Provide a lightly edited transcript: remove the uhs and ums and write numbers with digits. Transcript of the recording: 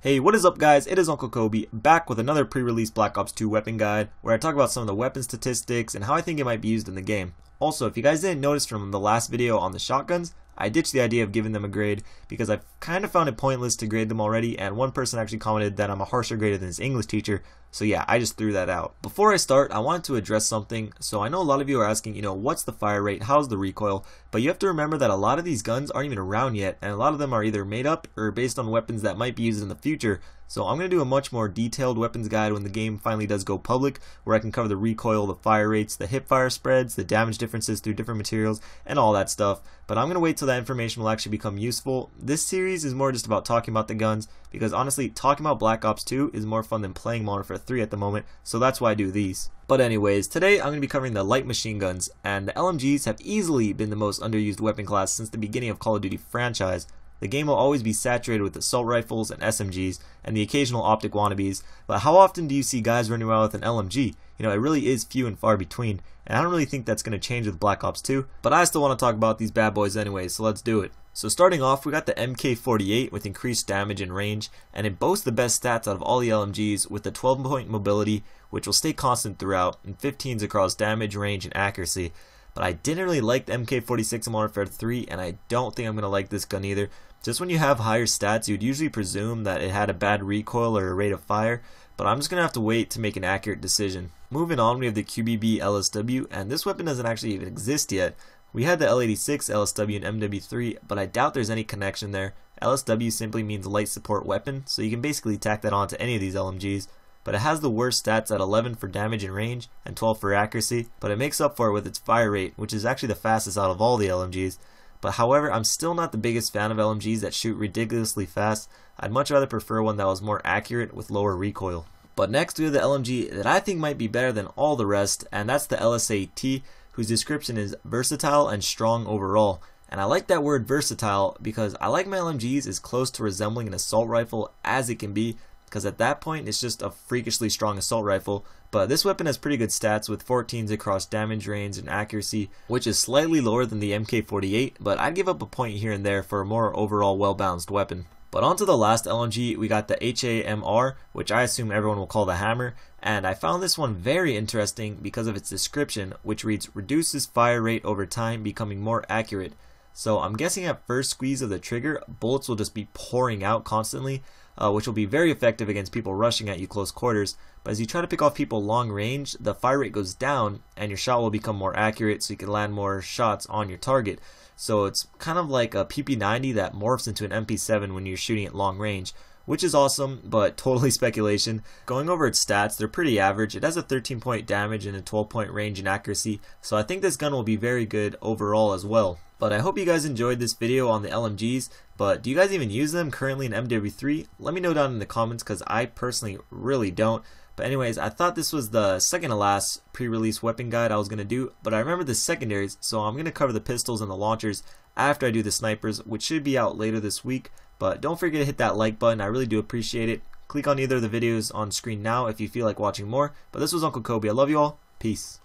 Hey, what is up guys? It is Uncle Kobe back with another pre-release Black Ops 2 weapon guide where I talk about some of the weapon statistics and how I think it might be used in the game. Also, if you guys didn't notice from the last video on the shotguns, I ditched the idea of giving them a grade because I've kind of found it pointless to grade them already, and one person actually commented that I'm a harsher grader than his English teacher, so yeah, I just threw that out. Before I start, I wanted to address something. So I know a lot of you are asking, what's the fire rate, how's the recoil, but you have to remember that a lot of these guns aren't even around yet, and a lot of them are either made up or based on weapons that might be used in the future. So I'm going to do a much more detailed weapons guide when the game finally does go public, where I can cover the recoil, the fire rates, the hip fire spreads, the damage differences through different materials, and all that stuff. But I'm going to wait till that information will actually become useful. This series is more just about talking about the guns, because honestly, talking about Black Ops 2 is more fun than playing Modern Warfare 3 at the moment, so that's why I do these. But anyways, today I'm going to be covering the light machine guns, and the LMGs have easily been the most underused weapon class since the beginning of Call of Duty franchise. The game will always be saturated with assault rifles and SMGs and the occasional optic wannabes, but how often do you see guys running around with an LMG? It really is few and far between, and I don't really think that's going to change with Black Ops 2, but I still want to talk about these bad boys anyway, so let's do it. So starting off, we got the MK48 with increased damage and range, and it boasts the best stats out of all the LMGs with the 12-point mobility, which will stay constant throughout, and 15s across damage, range, and accuracy. But I didn't really like the MK46 in Modern Warfare 3, and I don't think I'm going to like this gun either. Just when you have higher stats, you'd usually presume that it had a bad recoil or a rate of fire, but I'm just going to have to wait to make an accurate decision. Moving on, we have the QBB LSW, and this weapon doesn't actually even exist yet. We had the L86 LSW and MW3, but I doubt there's any connection there. LSW simply means light support weapon, so you can basically tack that onto any of these LMGs. But it has the worst stats at 11 for damage and range and 12 for accuracy, but it makes up for it with its fire rate, which is actually the fastest out of all the LMGs. But however, I'm still not the biggest fan of LMGs that shoot ridiculously fast. I'd much rather prefer one that was more accurate with lower recoil. But next we have the LMG that I think might be better than all the rest, and that's the LSAT, whose description is versatile and strong overall. And I like that word versatile because I like my LMGs as close to resembling an assault rifle as it can be, because at that point it's just a freakishly strong assault rifle. But this weapon has pretty good stats with 14s across damage, range, and accuracy, which is slightly lower than the MK48, but I'd give up a point here and there for a more overall well-balanced weapon. But on to the last LMG, we got the HAMR, which I assume everyone will call the hammer, and I found this one very interesting because of its description, which reads reduces fire rate over time, becoming more accurate. So I'm guessing at first squeeze of the trigger, bullets will just be pouring out constantly, which will be very effective against people rushing at you close quarters. But as you try to pick off people long range, the fire rate goes down and your shot will become more accurate, so you can land more shots on your target. So it's kind of like a PP90 that morphs into an MP7 when you're shooting at long range, which is awesome, but totally speculation. Going over its stats, they're pretty average. It has a 13-point damage and a 12-point range and accuracy, so I think this gun will be very good overall as well. But I hope you guys enjoyed this video on the LMGs, but do you guys even use them currently in MW3? Let me know down in the comments because I personally really don't. But anyways, I thought this was the second to last pre-release weapon guide I was going to do, but I remember the secondaries, so I'm going to cover the pistols and the launchers after I do the snipers, which should be out later this week. But don't forget to hit that like button, I really do appreciate it. Click on either of the videos on screen now if you feel like watching more. But this was Uncle Kobe, I love you all, peace.